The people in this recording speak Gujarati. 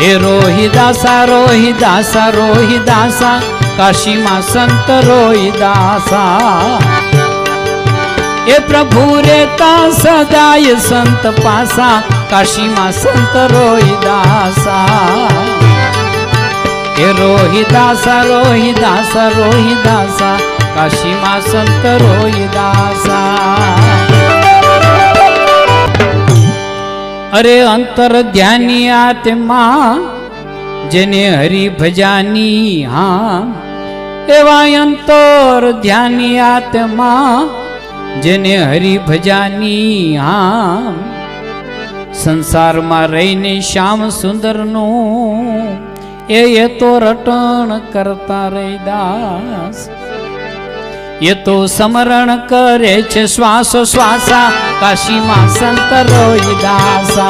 હે રોહિદાસા રોહિદાસા રોહિદાસા કાશીમાં સંત રોહિદાસા એ પ્રભુ રેતા સદાય સંત પાસા કાશીમાં સંત રોહિદાસા હે રોહિદાસા રોહિદાસા રોહિદાસા કાશીમાં સંત રોહિદાસા અરે અંતર ધ્યાની આત્મા જેને હરિ ભજાની હા એવા અંતર ધ્યાની આત્મા જેને હરિ ભજાની હા સંસારમાં રહીને શ્યામ સુંદરનું એ તો રટણ કરતા રૈદાસ એ તો સમરણ કરે છે શ્વાસો શ્વાસા કાશીમાં સંત રોહિદાસા